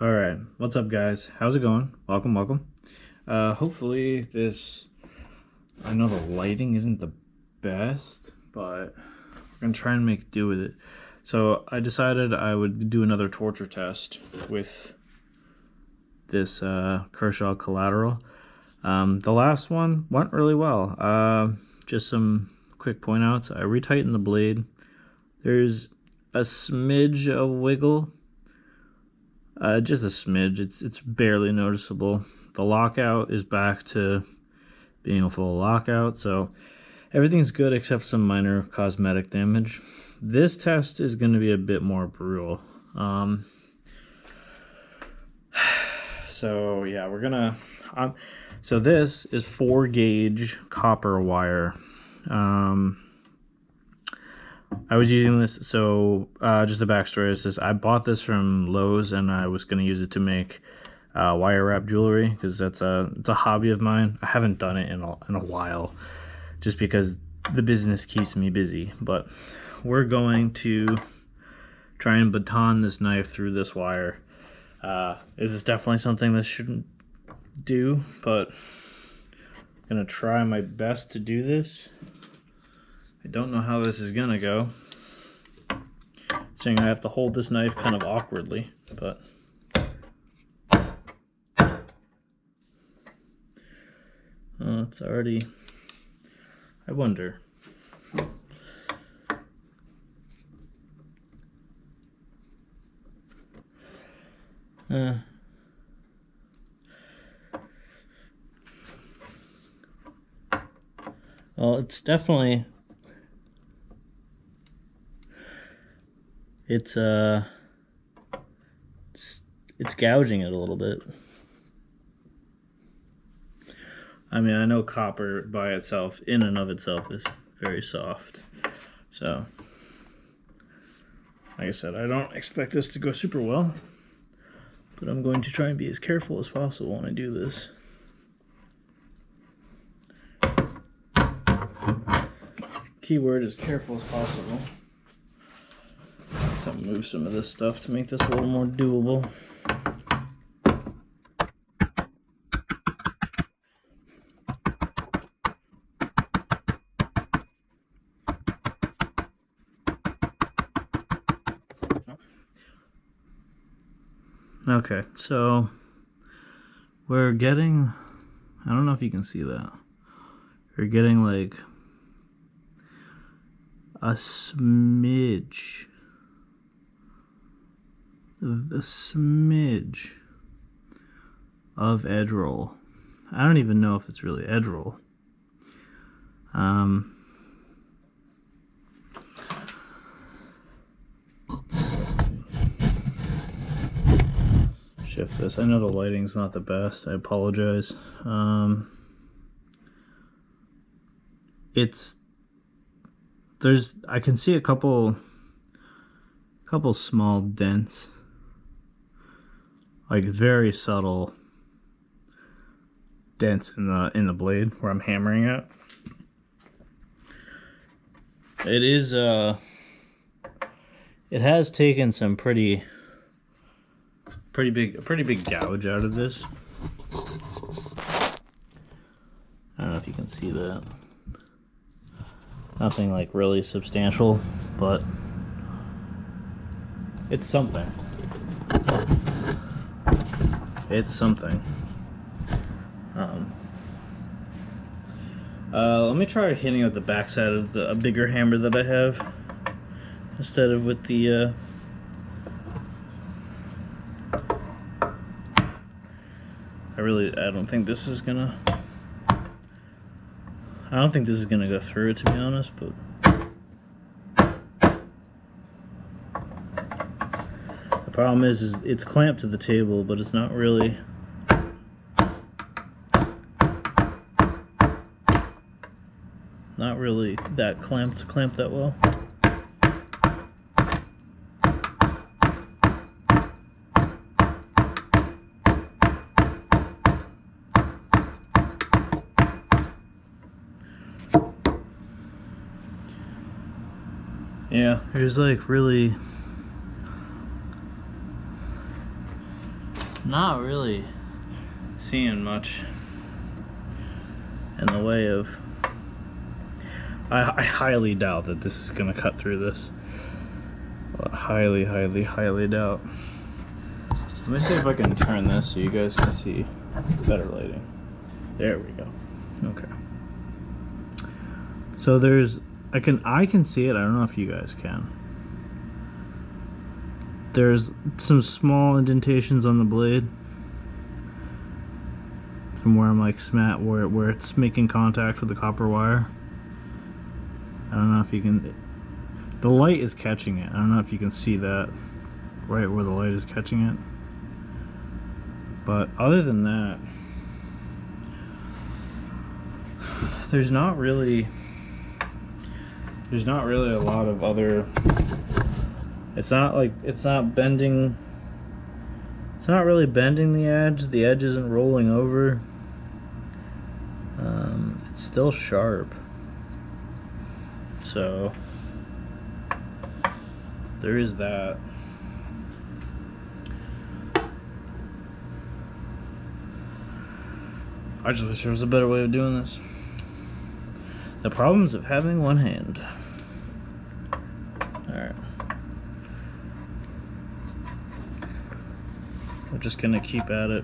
All right, what's up, guys? How's it going? Welcome. Hopefully this. I know the lighting isn't the best, but we're gonna try and make do with it. So I decided I would do another torture test with this Kershaw Collateral. The last one went really well. Just some quick point outs. I retightened the blade. There's a smidge of wiggle. Just a smidge. It's barely noticeable. The lockout is back to being a full lockout, so everything's good except some minor cosmetic damage. This test is going to be a bit more brutal. So yeah, we're gonna. So this is 4-gauge copper wire. I was using this, so just the backstory is this: I bought this from Lowe's, and I was going to use it to make wire wrap jewelry because it's a hobby of mine. I haven't done it in a while, just because the business keeps me busy. But we're going to try and baton this knife through this wire. This is definitely something this shouldn't do, but I'm gonna try my best to do this. I don't know how this is gonna go. Saying I have to hold this knife kind of awkwardly, but it's already. I wonder. Well, it's definitely. It's gouging it a little bit. I mean, I know copper by itself, in and of itself, is very soft. So, like I said, I don't expect this to go super well, but I'm going to try and be as careful as possible when I do this. Keyword is careful as possible. To move some of this stuff to make this a little more doable. Okay, so we're getting, I don't know if you can see that. We're getting like a smidge of edge roll. I don't even know if it's really edge roll. Shift this. I know the lighting's not the best. I apologize. I can see a couple small dents, like very subtle dents in the blade where I'm hammering it. It is it has taken some pretty big gouge out of this. I don't know if you can see that. Nothing like really substantial, but it's something. It's something. Let me try hitting at the backside of a bigger hammer that I have instead of with the. I don't think this is gonna. I don't think this is gonna go through, to be honest, but. The problem is it's clamped to the table, but it's not really. Not really that clamped that well. Yeah, there's like really not really seeing much in the way of... I highly doubt that this is going to cut through this. Highly doubt. Let me see if I can turn this so you guys can see better lighting. There we go. Okay. So there's... I can see it. I don't know if you guys can. There's some small indentations on the blade from where I'm like where it's making contact with the copper wire. I don't know if you can... The light is catching it. I don't know if you can see that right where the light is catching it. But other than that, there's not really a lot of other... It's not bending. It's not really bending the edge. The edge isn't rolling over. It's still sharp. So there is that. I just wish there was a better way of doing this. The problems of having one hand. Alright. We're just gonna keep at it.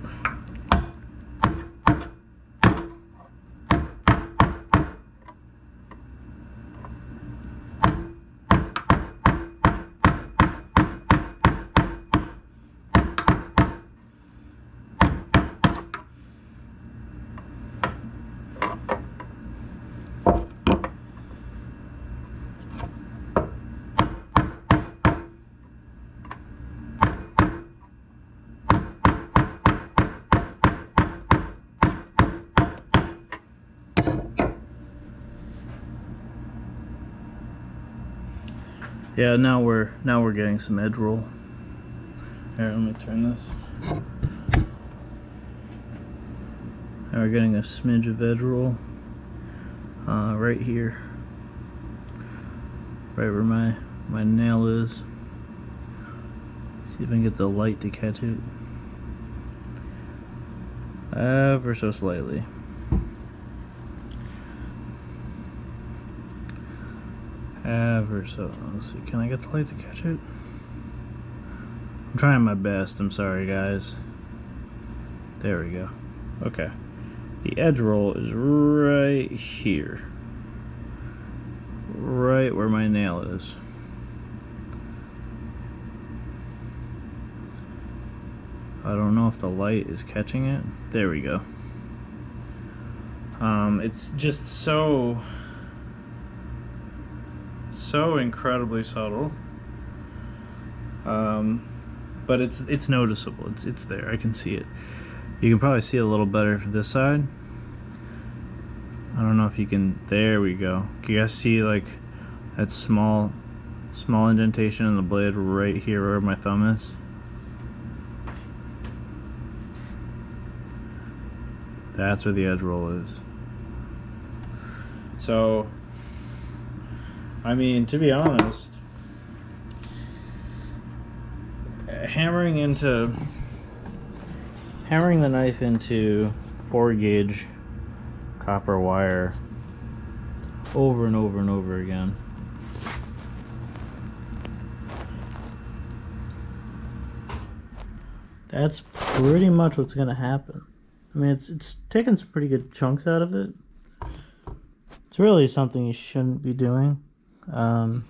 Yeah, now we're getting some edge roll. Here, let me turn this. Now we're getting a smidge of edge roll right here, right where my nail is. See if I can get the light to catch it ever so slightly. Ever so. Let's see. Can I get the light to catch it? I'm trying my best. I'm sorry, guys. There we go. Okay. The edge roll is right here. Right where my nail is. I don't know if the light is catching it. There we go. It's just so incredibly subtle, but it's noticeable. It's there. I can see it. You can probably see it a little better from this side. I don't know if you can. There we go. Can you guys see like that small indentation in the blade right here where my thumb is? That's where the edge roll is. So, I mean, to be honest, hammering the knife into 4-gauge copper wire over and over and over again. That's pretty much what's gonna happen. I mean, it's taking some pretty good chunks out of it. It's really something you shouldn't be doing. I'm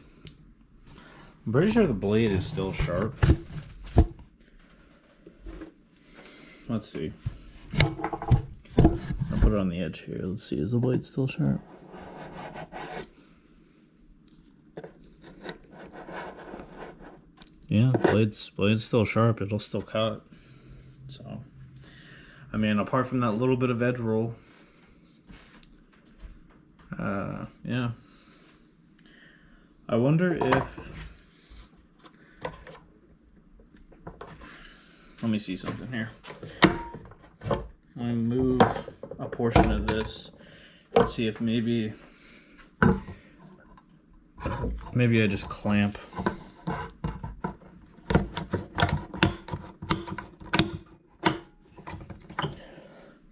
pretty sure the blade is still sharp. Let's see. I'll put it on the edge here. Let's see, is the blade still sharp? Yeah, blade's still sharp. It'll still cut. So, I mean, apart from that little bit of edge roll, yeah. I wonder if... Let me see something here. Let me move a portion of this and see if maybe I just clamp.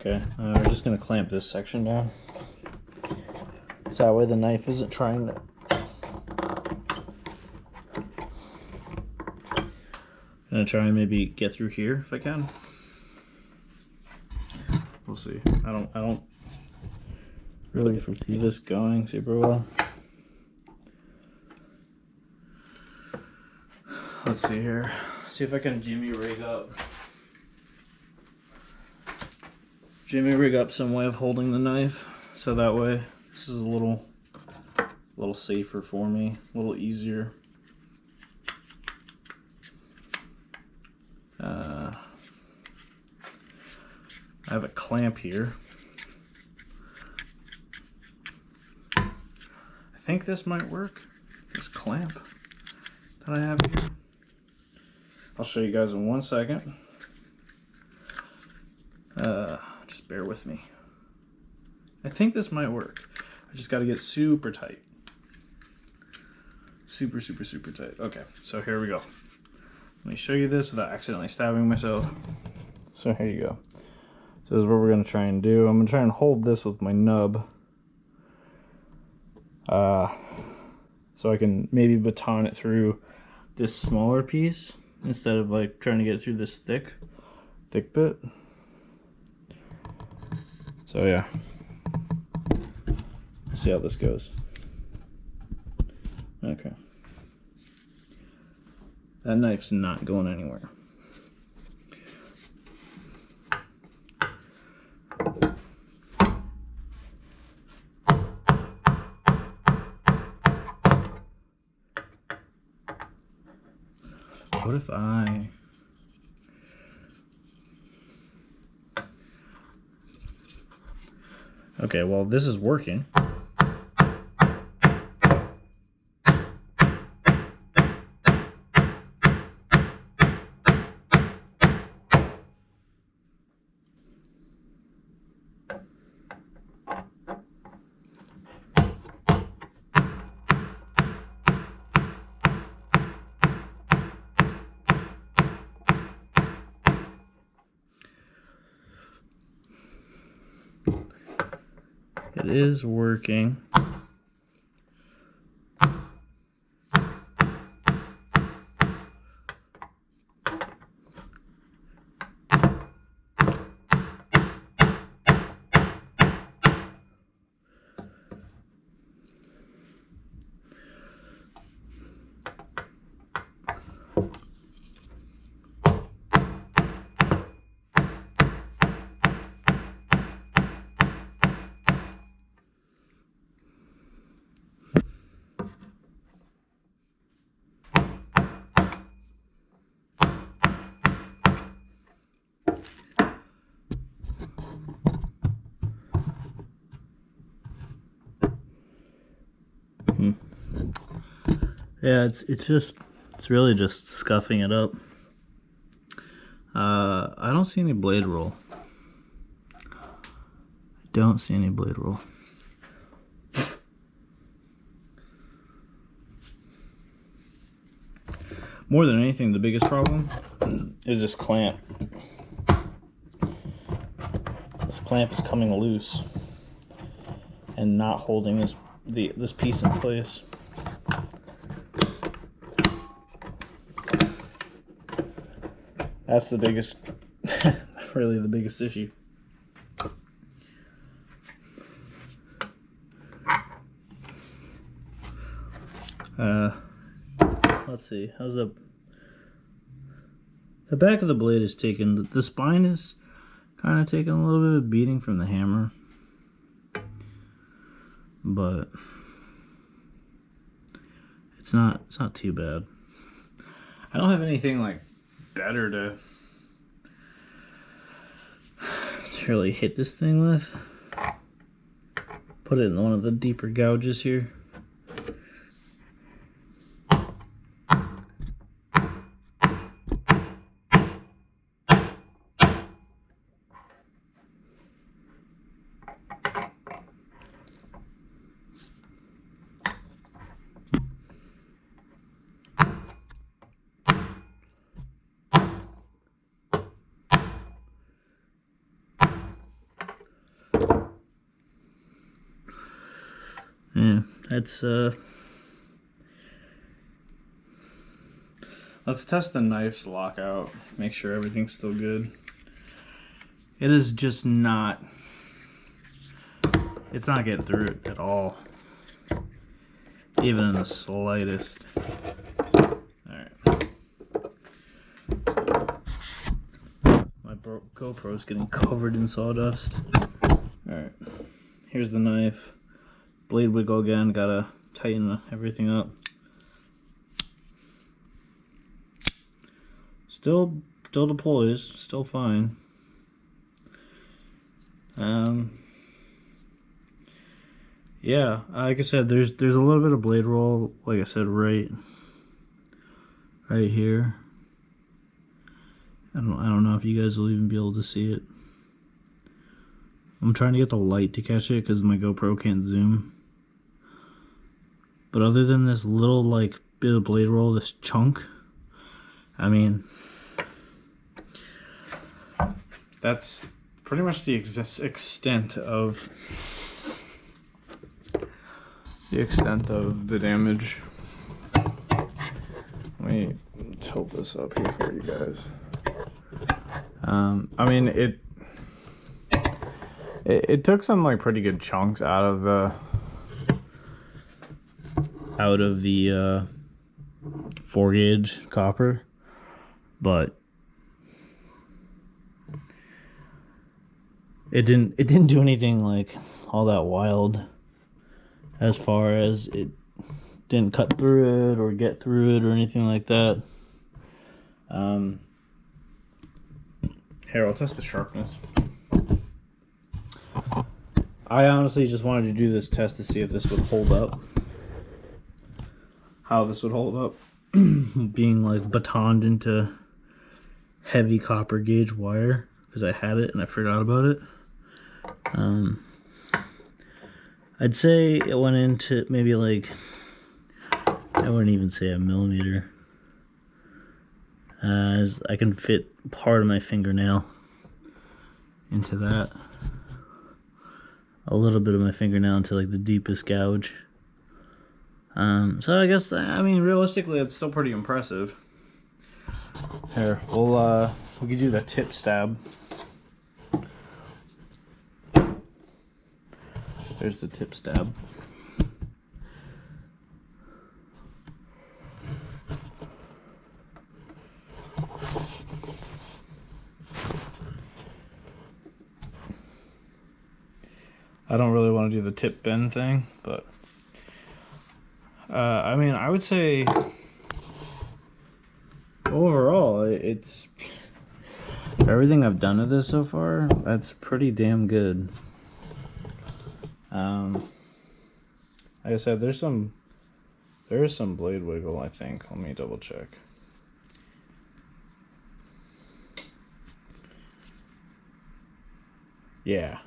Okay, we're just gonna clamp this section down. So that way the knife isn't trying to... I'm gonna try and maybe get through here if I can. We'll see. I don't really foresee this going super well. Let's see here. See if I can jimmy rig up some way of holding the knife, so that way this is a little safer for me, a little easier. I have a clamp here. I think this might work. This clamp that I have here. I'll show you guys in 1 second. Just bear with me. I think this might work. I just got to get super tight. Super tight. Okay, so here we go. Let me show you this without accidentally stabbing myself. So here you go. So this is what we're going to try and do. I'm going to try and hold this with my nub. So I can maybe baton it through this smaller piece instead of like trying to get it through this thick bit. So yeah, let's see how this goes. Okay, that knife's not going anywhere. What if I... Okay, well, this is working. It is working. Yeah, it's really just scuffing it up. I don't see any blade roll. More than anything, the biggest problem is this clamp. This clamp is coming loose and not holding this piece in place. That's the biggest, really the biggest issue. Let's see, how's the back of the blade is taking, the spine is kind of taking a little bit of beating from the hammer, but it's not too bad. I don't have anything like better to really hit this thing with. Put it in one of the deeper gouges here. Yeah, that's let's test the knife's lockout. Make sure everything's still good. It is just not. It's not getting through it at all. Even in the slightest. Alright. My GoPro's getting covered in sawdust. Alright. Here's the knife. Blade wiggle again. Gotta tighten everything up. Still deploys. Still fine. Yeah, like I said, there's a little bit of blade roll, like I said, right here. I don't know if you guys will even be able to see it. I'm trying to get the light to catch it because my GoPro can't zoom. But other than this little like bit of blade roll, this chunk, I mean, that's pretty much the extent of the damage. Let me tilt this up here for you guys. I mean, it took some like pretty good chunks out of the 4-gauge copper, but it didn't do anything like all that wild, as far as it didn't cut through it or get through it or anything like that. Here, I'll test the sharpness. I honestly just wanted to do this test to see if this would hold up. How this would hold up. Being like batoned into heavy copper gauge wire, because I had it and I forgot about it. I'd say it went into maybe like, I wouldn't even say a millimeter. As I can fit part of my fingernail into that. A little bit of my fingernail into like the deepest gouge. So I guess, I mean, realistically, it's still pretty impressive. Here, we could do the tip stab. There's the tip stab. I don't really want to do the tip bend thing, but I mean, I would say overall, it's for everything I've done to this so far, that's pretty damn good. Like I said, there is some blade wiggle, I think. Let me double check. Yeah.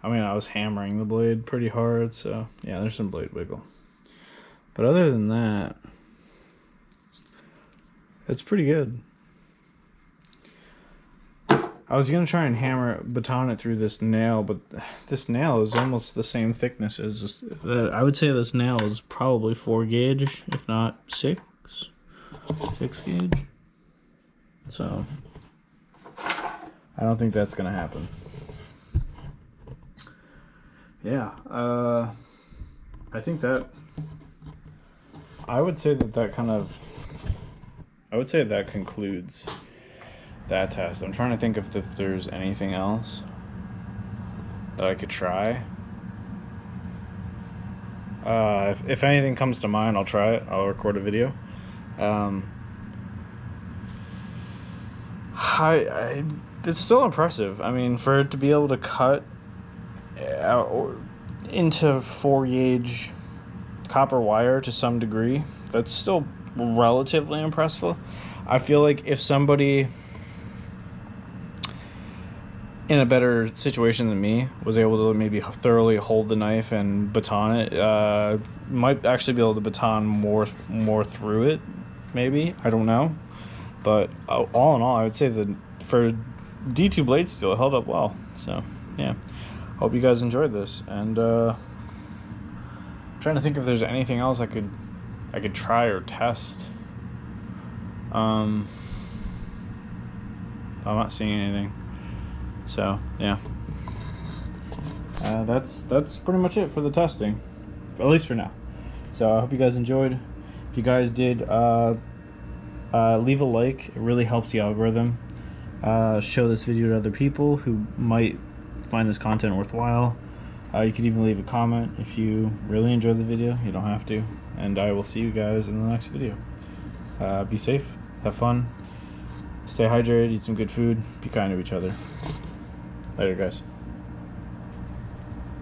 I mean, I was hammering the blade pretty hard, so yeah, there's some blade wiggle. But other than that, it's pretty good. I was gonna try and baton it through this nail, but this nail is almost the same thickness as this. I would say this nail is probably 4 gauge, if not 6 gauge. So I don't think that's gonna happen. Yeah, I think that I would say that concludes that test. I'm trying to think if there's anything else that I could try. If anything comes to mind, I'll try it. I'll record a video. It's still impressive. I mean, for it to be able to cut into 4 gauge copper wire to some degree, that's still relatively impressive. I feel like if somebody in a better situation than me was able to maybe thoroughly hold the knife and baton it, might actually be able to baton more through it, maybe. I don't know. But all in all, I would say that for D2 blade steel, it held up well. So, yeah. Hope you guys enjoyed this, and trying to think if there's anything else I could try or test. I'm not seeing anything. So yeah, that's pretty much it for the testing, at least for now. So I hope you guys enjoyed. If you guys did, leave a like. It really helps the algorithm. Show this video to other people who might find this content worthwhile. You could even leave a comment if you really enjoyed the video. You don't have to. And I will see you guys in the next video. Be safe, have fun, stay hydrated, eat some good food, be kind to each other. Later, guys.